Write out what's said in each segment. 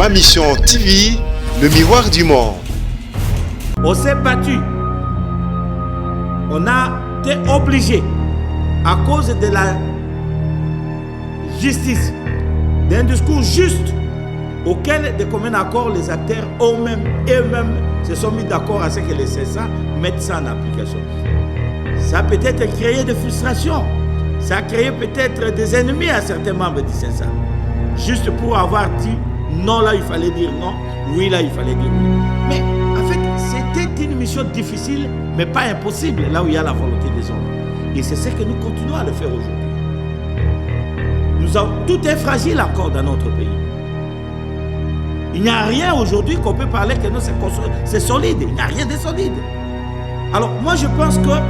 Ma Mission TV, le miroir du monde. On s'est battu. On a été obligé, à cause de la justice, d'un discours juste auquel de commun accord les acteurs eux-mêmes se sont mis d'accord à ce que les CSA mettent ça en application. Ça a peut-être créé des frustrations, ça a créé peut-être des ennemis à certains membres du CSA. Juste pour avoir dit non là il fallait dire non, oui là il fallait dire oui. Mais en fait c'était une mission difficile mais pas impossible là où il y a la volonté des hommes. Et c'est ce que nous continuons à le faire aujourd'hui. Tout est fragile encore dans notre pays. Il n'y a rien aujourd'hui qu'on peut parler que non, c'est solide. Il n'y a rien de solide. Alors moi je pense que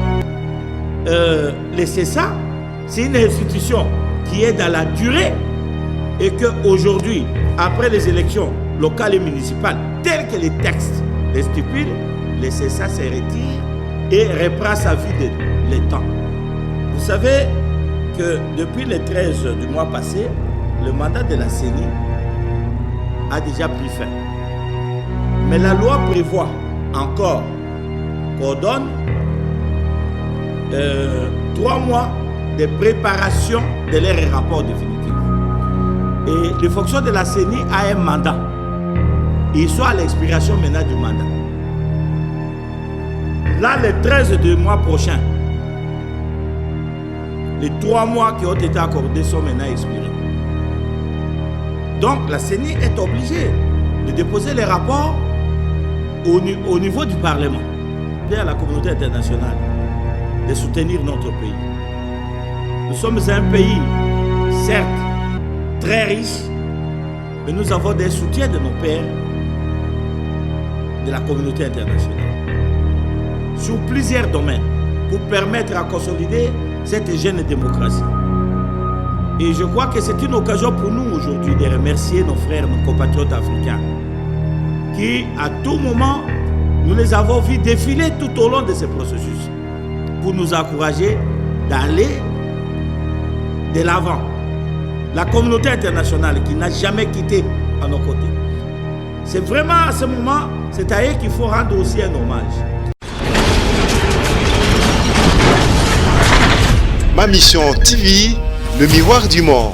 les CSA, c'est une institution qui est dans la durée et qu'aujourd'hui, après les élections locales et municipales, telles que les textes les stipulent, les CSA se retirent et reprend sa vie de temps. Vous savez que depuis le 13 du mois passé, le mandat de la CENI a déjà pris fin. Mais la loi prévoit encore qu'on donne 3 mois de préparation de leur rapport définitif. Et les fonctions de la CENI a un mandat. Ils sont à l'expiration maintenant du mandat. Là, le 13 du mois prochain, les 3 mois qui ont été accordés sont maintenant expirés. Donc la CENI est obligée de déposer les rapports au niveau du Parlement et à la communauté internationale de soutenir notre pays. Nous sommes un pays, certes, très riche, mais nous avons des soutiens de nos pairs de la communauté internationale sur plusieurs domaines pour permettre à consolider cette jeune démocratie. Et je crois que c'est une occasion pour nous aujourd'hui de remercier nos frères, nos compatriotes africains qui, à tout moment, nous les avons vus défiler tout au long de ce processus pour nous encourager d'aller de l'avant. La communauté internationale qui n'a jamais quitté à nos côtés. C'est vraiment à ce moment, c'est à eux qu'il faut rendre aussi un hommage. Ma Mission TV, le miroir du monde.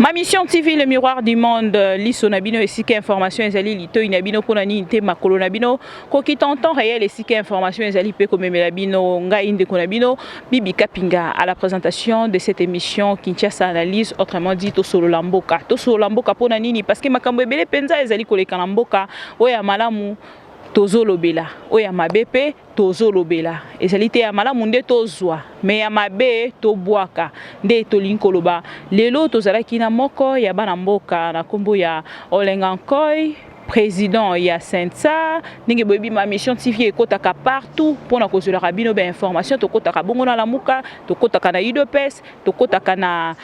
Ma Mission TV, le miroir du monde, liso nabino et sika information ezali lito inabino ponani inte makolo nabino koki tonton réel et sika information ezali pe comme melabino nga inde konabino Bibi Kapinga à la présentation de cette émission Kinshasa analyse, autrement dit to solo lamboka ponani parce que makambo ebele penza ezali koleka lamboka oya malamu tozolobela oya mabepe tozolobela ezali te ya malamu nde tozwa me ya mabe tobwaka nde tolinkoloba lelo tozalaki na moko ya bana mboka na kombo ya Olenga Nkoy président ya Sensa ndenge boyebi Ma Mission TV ekotaka partout pona kozolaka bino ba information tokotaka bongo na lamuka tokotaka na UDPS tokotaka na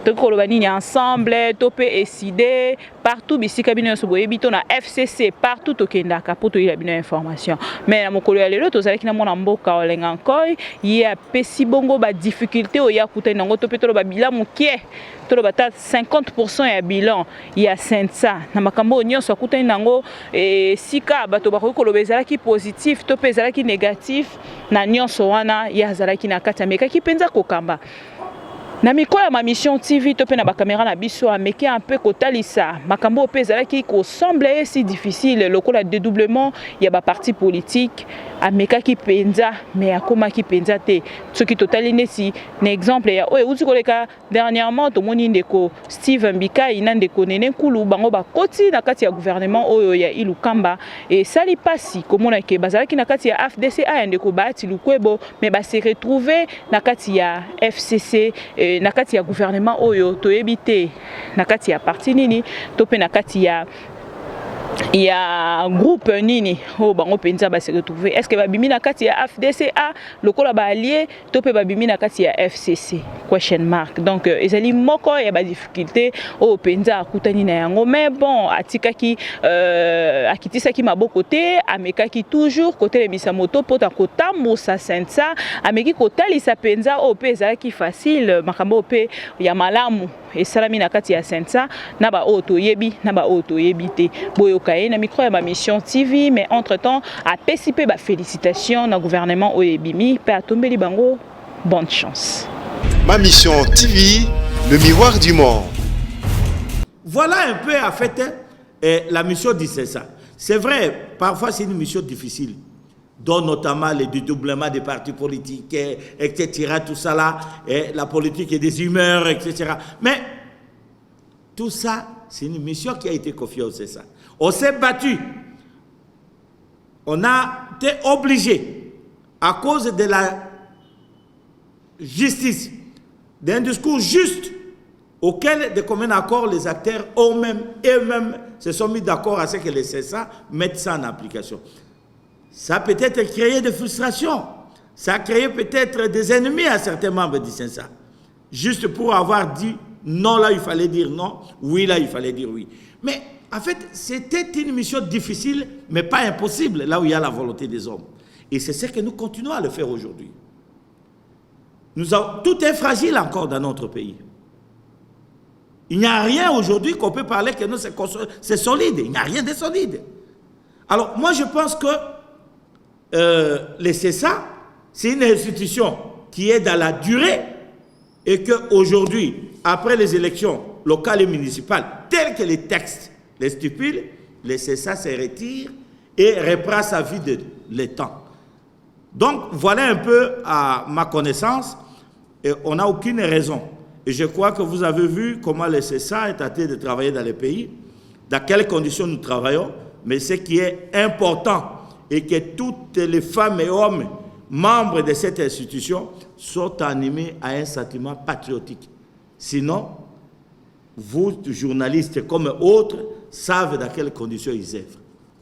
tokoloba nini ensemble tope eside partout bisika bino so boyebi to na FCC partout tokendaka poto ila bino information mais na mokolo ya lelo tozalaki na mona mboka Olenga Nkoy ya pesi bongo ba difficulté o ya kuta nango tope to ba bilan mukie to ba 50% ya bilan ya Sensa na makambo nyonso akutani nango sika bato bakoki koloba ezalaki positif to pe ezalaki négatif na nyonso wana ya azalaki na kati amekaki mpenza kokamba na mikolo ya Ma Mission TV to pe na bakamera na biso ameki un peu kotalisa makambo pe ezalaki ko semble si difficile lokola dédoublement ya ba parti politique amekaki penza mais akomaki penza te soki totali neti na exemple ya oyo uti koleka dernièrement to moni ndeko Steve Mbika ina ndeko Nene Nkulu bango bakoti na kati ya gouvernement oyo ya Ilukamba et sali pasi komona ke bazalaki na kati ya AFDC a ndeko Bahati Lukwebo mais ba se retrouver na kati ya FCC na kati ya gouvernement oyo toyebi te na kati ya parti nini to pe na kati ya groupe nini o bango penza ba se retrouver est-ce que babimi na kati ya FDCA lokola ba allié to pe babimi na kati ya FCC question mark. Donc ezali moko ya ba difficulté o penza akutani na yango, mais bon atikaki akitisaki maboko te, amekaki toujours côté le misamoto pota kotambo sa sensa, ameki kotalisa penza o peza ki facile makambo pe ya malamu esalami na kati ya sensa na ba auto yebi na ba auto yebite boyoka na micro ya ma mission TV. Mais entre temps a pesipe ba félicitations na gouvernement oyebimi pe atombeli bango bonne chance. Ma mission TV, le miroir du monde. Voilà un peu en fait la mission d'ICESA. C'est vrai, parfois c'est une mission difficile, dont notamment le dédoublement des partis politiques, etc. Tout ça là, la politique et des humeurs, etc. Mais tout ça, c'est une mission qui a été confiée au CESA. On s'est battu. On a été obligé, à cause de la justice, d'un discours juste, auquel de commun accord les acteurs eux-mêmes se sont mis d'accord à ce que les CESA mettent ça en application. Ça a peut-être créé des frustrations, ça a créé peut-être des ennemis à certains membres du CESA, juste pour avoir dit non là il fallait dire non, oui là il fallait dire oui. Mais en fait c'était une mission difficile mais pas impossible là où il y a la volonté des hommes. Et c'est ce que nous continuons à le faire aujourd'hui. Tout est fragile encore dans notre pays. Il n'y a rien aujourd'hui qu'on peut parler que c'est solide. Il n'y a rien de solide. Alors, moi, je pense que les CESA, c'est une institution qui est dans la durée et qu'aujourd'hui, après les élections locales et municipales, telles que les textes les stipulent, les CESA se retirent et reprend sa vie de l'étang. Donc, voilà un peu à ma connaissance, et on n'a aucune raison. Et je crois que vous avez vu comment le CESA est tenté de travailler dans les pays, dans quelles conditions nous travaillons, mais ce qui est important est que toutes les femmes et hommes membres de cette institution sont animés à un sentiment patriotique. Sinon, vous, journalistes comme autres, savent dans quelles conditions ils œuvrent.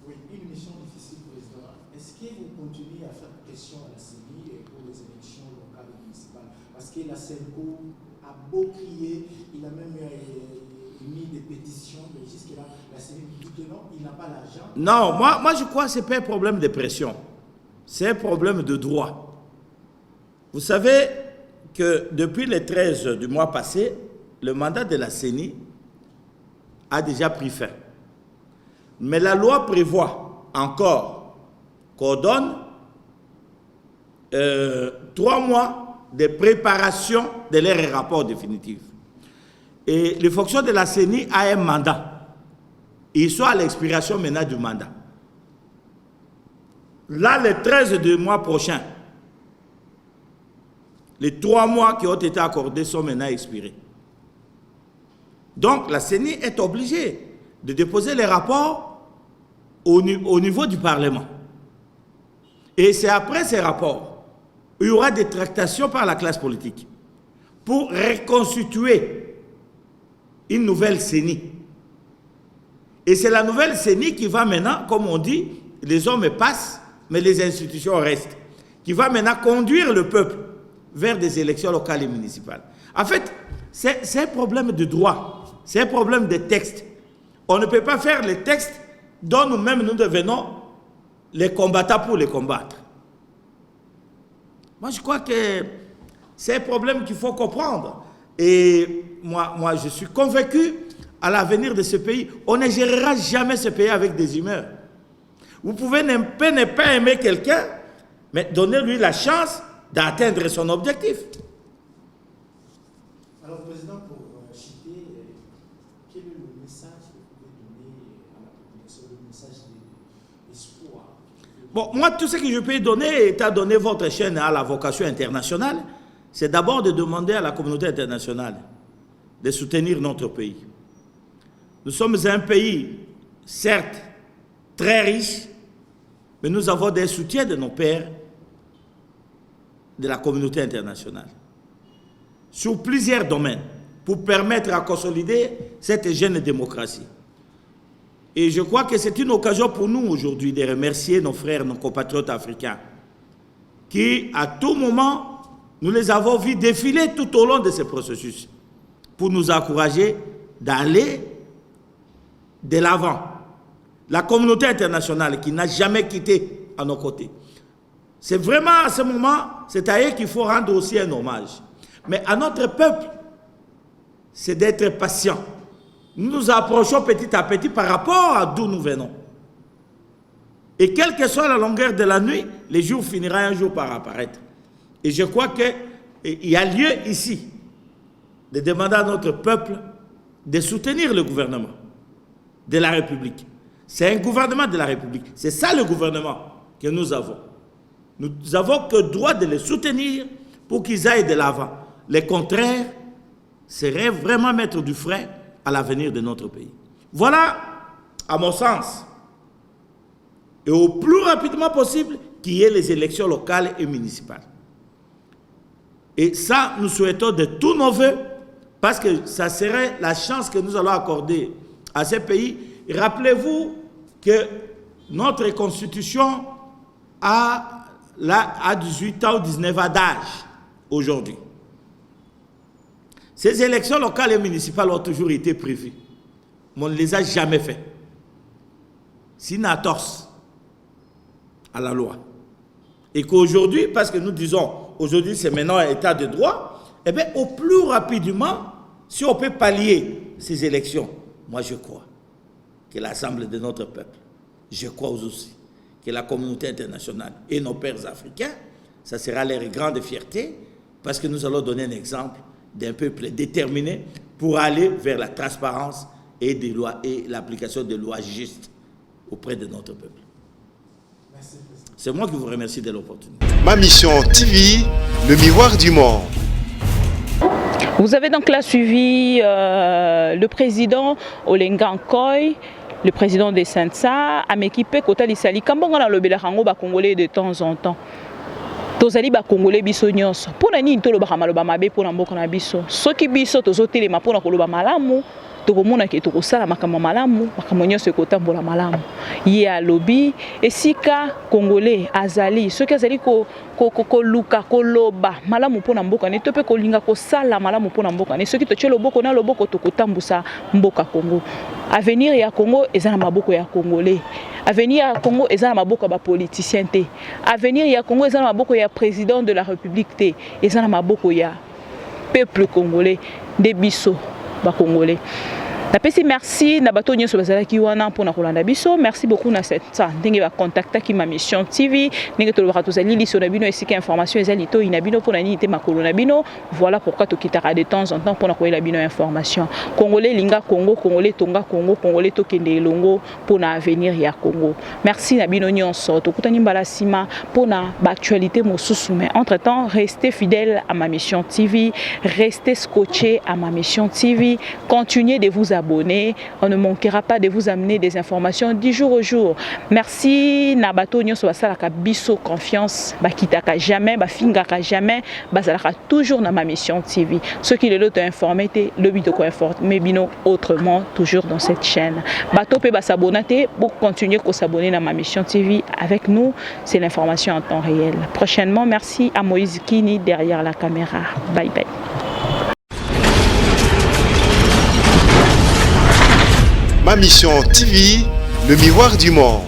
Oui, une mission difficile, Président. Est-ce que vous continuez à faire pression à la CENI pour les élections locales et municipales? Parce que la CENCO a beau crier, il a même mis des pétitions, mais jusque-là, la CENI dit que non, il n'a pas l'argent. Non, moi je crois que ce n'est pas un problème de pression, c'est un problème de droit. Vous savez que depuis le 13 du mois passé, le mandat de la CENI a déjà pris fin. Mais la loi prévoit encore qu'on donne 3 mois de préparation de leur rapport définitif. Et les fonctions de la CENI a un mandat. Ils sont à l'expiration maintenant du mandat. Là, le 13 du mois prochain, les 3 mois qui ont été accordés sont maintenant expirés. Donc, la CENI est obligée de déposer les rapports au niveau du Parlement. Et c'est après ces rapports, il y aura des tractations par la classe politique pour reconstituer une nouvelle CENI. Et c'est la nouvelle CENI qui va maintenant, comme on dit, les hommes passent, mais les institutions restent, qui va maintenant conduire le peuple vers des élections locales et municipales. En fait, c'est un problème de droit. C'est un problème de texte. On ne peut pas faire les textes dont nous-mêmes nous devenons les combattants pour les combattre. Moi, je crois que c'est un problème qu'il faut comprendre. Et moi, je suis convaincu à l'avenir de ce pays. On ne gérera jamais ce pays avec des humeurs. Vous pouvez ne pas aimer quelqu'un, mais donnez-lui la chance d'atteindre son objectif. Alors, Président, pour citer, quel est le message que vous pouvez donner à la population, le message d'espoir? Bon, moi, tout ce que je peux donner, étant donné votre chaîne à la vocation internationale, c'est d'abord de demander à la communauté internationale de soutenir notre pays. Nous sommes un pays, certes, très riche, mais nous avons des soutiens de nos pairs de la communauté internationale sur plusieurs domaines pour permettre à consolider cette jeune démocratie. Et je crois que c'est une occasion pour nous aujourd'hui de remercier nos frères, nos compatriotes africains qui, à tout moment, nous les avons vus défiler tout au long de ce processus pour nous encourager d'aller de l'avant. La communauté internationale qui n'a jamais quitté à nos côtés. C'est vraiment à ce moment, c'est à eux qu'il faut rendre aussi un hommage. Mais à notre peuple, c'est d'être patient. Nous nous approchons petit à petit par rapport à d'où nous venons. Et quelle que soit la longueur de la nuit, le jour finira un jour par apparaître. Et je crois qu'il y a lieu ici de demander à notre peuple de soutenir le gouvernement de la République. C'est un gouvernement de la République. C'est ça le gouvernement que nous avons. Nous avons que droit de les soutenir pour qu'ils aillent de l'avant. Le contraire serait vraiment mettre du frein à l'avenir de notre pays. Voilà, à mon sens, et au plus rapidement possible, qu'il y ait les élections locales et municipales. Et ça, nous souhaitons de tous nos voeux, parce que ça serait la chance que nous allons accorder à ces pays. Rappelez-vous que notre constitution a 18 ans ou 19 ans d'âge aujourd'hui. Ces élections locales et municipales ont toujours été prévues, mais on ne les a jamais faites. S'il n'a torse à la loi. Et qu'aujourd'hui, parce que nous disons, aujourd'hui c'est maintenant un état de droit, eh bien au plus rapidement, si on peut pallier ces élections, moi je crois que l'Assemblée de notre peuple, je crois aussi que la communauté internationale et nos pères africains, ça sera leur grande fierté, parce que nous allons donner un exemple d'un peuple déterminé pour aller vers la transparence et des lois et l'application des lois justes auprès de notre peuple. C'est moi qui vous remercie de l'opportunité. Ma mission TV, le miroir du monde. Vous avez donc là suivi le président Olenga Nkoy, le président des Sensa, Amekipe Kota Lisali. Kambonga na lobela rango ba Congolais de temps en temps. Tozali ba Congolais biso nyonso. Pona nini toloba maloba mabe pona mboka na biso. Soki biso tozotelema pona koloba malamu, tokomona ke tokosala makambo malamu, makambo nyonso ekotambola malamu. Ye alobi esika Congolais azali, soki azali ko luka koloba malamu pona mboka ne to pe kolinga kosala malamu pona mboka ne soki toche loboko na loboko tokotambusa mboka Congo. Avenir ya Congo eza na maboko ya Congolais. Avenir ya Congo eza na maboko ba politicien te. Avenir ya Congo eza na maboko ya président de la République te. Eza na maboko ya peuple congolais de biso ba Congolais. Merci na bato nyonso bazalaki wana mpona kolanda biso. Merci beaucoup na cette ndenge ba contacta ki ma mission TV ndenge tolobaka tozali liso na bino esika information ezali to inabino mpona nini te makolo na bino. Voilà pourquoi tokitaka de temps en temps mpona koyela bino information. Congolais linga Congo, Congolais tonga Congo, Congolais tokende elongo mpona avenir ya Congo. Merci na bino nyonso tokutani mbala sima mpona ba actualité mosusu, mais entre temps restez fidèles à ma mission TV, restez scotchés à ma mission TV, continuez de vous abonner, on ne manquera pas de vous amener des informations du jour au jour. Merci Nabato Nyonso basalaka biso confiance, bakitaka jamais, bafingaka jamais, bazalaka toujours dans ma mission TV. Ceux qui le informé le but de quoi informer bino autrement toujours dans cette chaîne. Bato pe basabonate pour continuer à s'abonner dans ma mission TV avec nous, c'est l'information en temps réel. Prochainement, merci à Moïse Kini derrière la caméra. Bye bye. Ma mission TV, le miroir du monde.